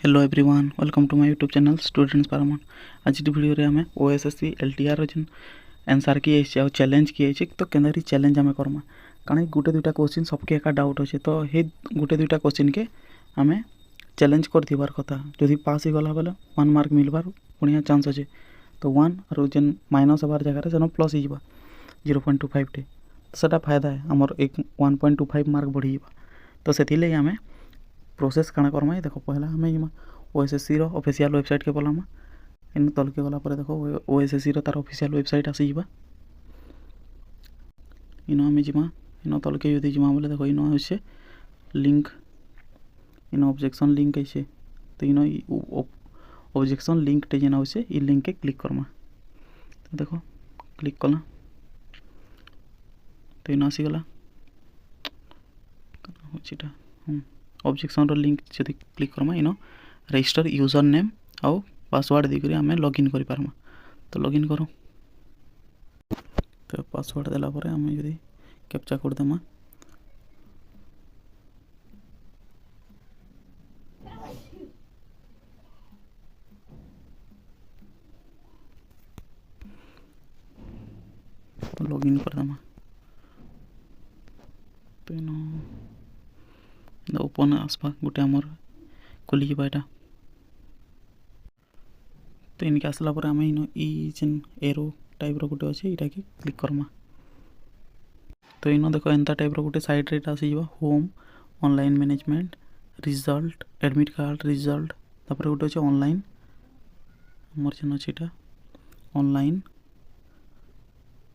Hello everyone, welcome to my YouTube channel students paramount. आज video रे हमें OSSC LTR जन आंसर की आ challenge की तो केनरी चैलेंज आम करमा कारण गोटे दुटा क्वेश्चन सबके एका डाउट अच्छे तो हे गोटे दुटा क्वेश्चन के आम चैलेंज कर दिवार कथा जदि पास हो गला बेले 1 मार्क मिलबार बढ़िया चांस अच्छे तो 1 और जेन माइनस हबार जगह से प्लस हो 0.25 टे तो फायदा है आमर 1.25 मार्क बढ़ी तो से आम प्रोसेस काଣା करमा देखो पहला हमें ओएसएससी रो ऑफिशियल वेबसाइट के बोलामा इन तल के गला पर देखो ओएसएससी रो तार ऑफिशियल वेबसाइट आसी जीवा इन हमें जीमा इन तल के यदि जीमा बोले देखो इन होचे लिंक इन ऑब्जेक्शन लिंक है तो इन ऑब्जेक्शन लिंक टे जेना होचे ई लिंक के क्लिक करमा तो देखो क्लिक कला तो इन आसी गला होचीटा ऑब्जेक्शन रो लिंक जदि click Karma in register user name आउ पासवर्ड दी करी आमे लॉगिन करि पारमा तो लॉगिन करो तो पासवर्ड देला परे आमे जदि कैप्चा कोड देमा तो लॉगिन कर देमा तो इन ओपन आसपा गोटे आमर खोली जाटा तो इनके आसला पर आम इन जेन एरो टाइप रो गोटे अच्छे यहाँ के क्लिक करमा तो इन देखो एंता टाइप रो गोटे साइड रे आसी जावा home online management result admit card result तापर गोटे अच्छे ऑनलाइन मोर जेन अच्छे ऑनलाइन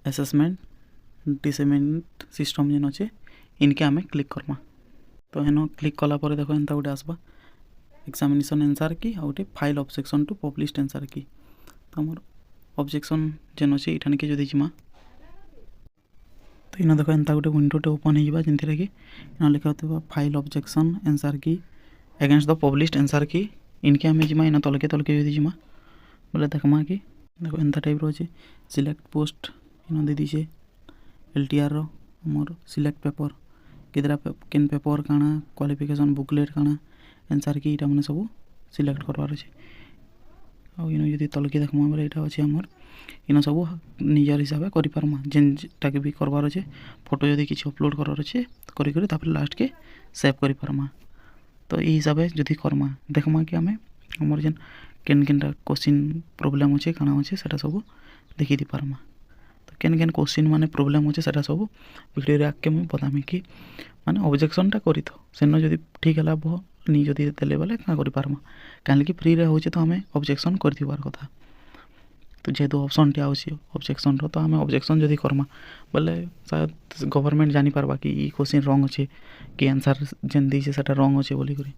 असेसमेंट डिसेसमेंट सिस्टम जेन अच्छे इनके आम क्लिक करमा तो हेन क्लिक कला पर देखो एंता गोटे आसबा एग्जामिनेशन आंसर की आ गोटे file objection to published answer key तो आमर ऑब्जेक्शन जेन अच्छे इठान के जदि जिमा तो इन देखो एंता गोटे विंडोटे ओपन हो जिनथि कि इन लिखा होता फाइल ऑब्जेक्शन आंसर की अगेंस्ट द पब्लिश्ड आंसर की इनके आम जिमा इन तलके जदि जिमा बोले देखमा कि देखो एंता टाइप अच्छे सिलेक्ट पोस्ट इन दे दीचे एलटीआर रो मोर सिलेक्ट पेपर कितरा केन पेपर काना क्वालिफिकेशन बुकलेट काना आंसर की इटा माने सब सिलेक्ट करवार अच्छे आ इन यदि तलके देखमा बोले इटा अच्छे आमर इन सब निजार हिसाब से करिपारमा जेनटा के भी करवार अच्छे फोटो यदि किसी अपलोड करार अच्छे करी करी तापर लास्ट के सेव करिपारमा तो ई हिसाब से जदि करमा देखमा कि आमे हमर जेन केन केनटा क्वेश्चन प्रॉब्लम अच्छे काना अच्छे सेटा सब देखि दी पारमा तो केन केन क्वेश्चन माने प्रॉब्लम अच्छे सेटा सब वीडियो रे आके मैं बतामी कि माने ऑब्जेक्शनटा करी तो सेन जदि ठीक है भो नहीं जदि देले बेले क्या करि पारमा काहे कि फ्री रे होचे तो हमें ऑब्जेक्शन कर दिवार कथा तो जेहेतु ऑप्शन टे आउची ऑब्जेक्शन रो तो हमें ऑब्जेक्शन जदि करमा बोले शायद गवर्नमेंट जानी पारबा कि ई क्वेश्चन रॉन्ग अच्छे कि आंसर जेन दी से सेटा रॉन्ग अच्छे बोली करी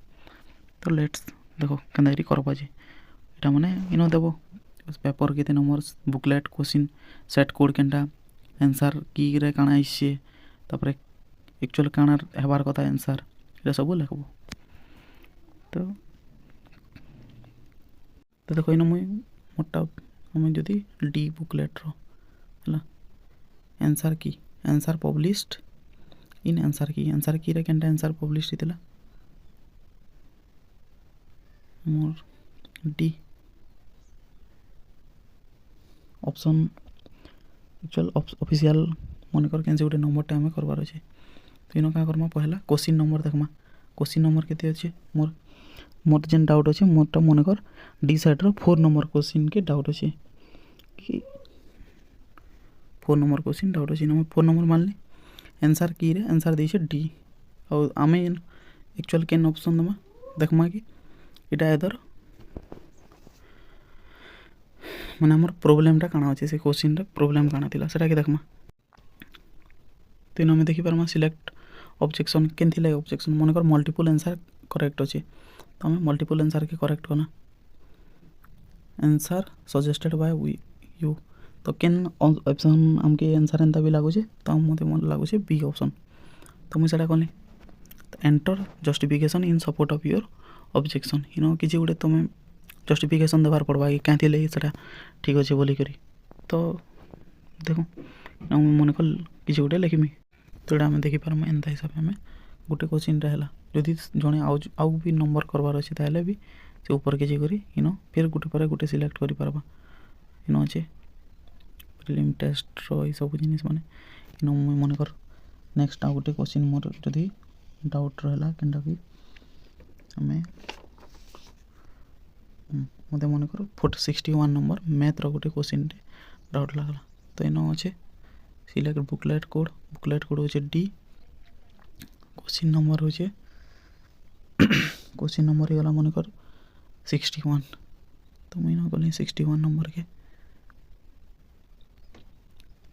तो लेट्स देखो केनरी करबा जे एटा माने इन देबो पेपर केते number booklet question set code केनटा आंसर की रे काना आइसे तापर एक्चुअल काना हेबार कथा आंसर एटा सब लिखबो तो देखो इन मुई मोटा हमें जदि डी बुकलेट रो हला आंसर की answer published in answer key रे केनटा आंसर पब्लिश्ड हितला मोर डी ऑप्शन एक्चुअल ऑफिशियल मन कर कैसे गोटे नंबर टे हमें करवार अच्छे तो इन क्या करमा पहला क्वेश्चन नंबर देखमा क्वेश्चन नंबर केते अच्छे मोर मोर जेन डाउट अच्छे मोरटा मन कर डी साइड रो 4 नंबर क्वेश्चन के डाउट अच्छे कि 4 नंबर क्वेश्चन डाउट अच्छे हम 4 नंबर मान ली आंसर की रे आंसर दी डी और आम एक्चुअल केन ऑप्शन दमा देखमा कि इटा इधर माने हमर प्रॉब्लमटा काना अच्छे से क्वेश्चन रे प्रॉब्लम काना थिला सेटा के देखमा तो हमें देखि पारमा सिलेक्ट ऑब्जेक्शन केन थिला ऑब्जेक्शन मन कर मल्टीपल आंसर करेक्ट अच्छे तो हमें मल्टीपल आंसर के करेक्ट करना आंसर सजेस्टेड बाय यू तो केन ऑप्शन हमके आंसर एंता भी लागु छे तो मते मन लागु छे बी ऑप्शन तो मुझे सेटा कोनी तो enter justification in support of your objection इन किछि गुडे तुम जस्टिफिकेशन देवार पड़वा कि क्या थिले सेटा ठीक अच्छे बोली करी तो देखो मन कर किसी गोटे लिखमी तो ये देखी पार्मा एंता हिसाब से आम गोटे क्वेश्चन है जदि जड़े आउ भी नंबर करवार अच्छे ताहले भी से ऊपर के जाकर इन फिर गोटे पर गोटे सिलेक्ट कर पार्बा इन अच्छे प्रिलिम टेस्ट ये सब जिनिस माने इन मुझे मनकर नेक्स्ट आउ गोटे क्वेश्चन मोर जदि डाउट रहा केनटा भी आम मत मनकर 61 नंबर मैथ्र गोटे क्वेश्चन डाउट लगला तो इन अच्छे सिलेक्ट बुकलेट कोड हो डी क्वेश्चन नंबर हो क्वेश्चन नंबर ही गला मनकर 61 तो मुझे ना गली 61 नंबर के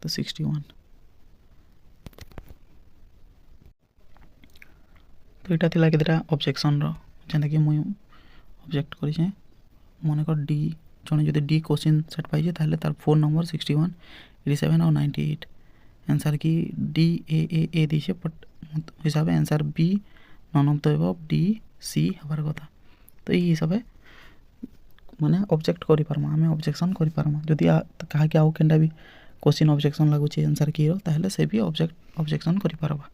तो 61 तो यहाँ थी कि ऑब्जेक्शन जेनता कि मुझे ऑब्जेक्ट कर मनकर डी जड़े जो डी क्वेश्चन सेट पाइजे तार फोन नंबर 61 87 और 98 आंसर की डी ए दीचे बट हिसाब से answer b none of the above d c हबार कथा तो ये हिसाब से माने ऑब्जेक्ट करि पारमा आमे ऑब्जेक्शन करि पारमा जदि कहा कि आउ केनटा भी क्वेश्चन ऑब्जेक्शन लगुचे आंसर की ताहले से भी ऑब्जेक्शन करि पारबा।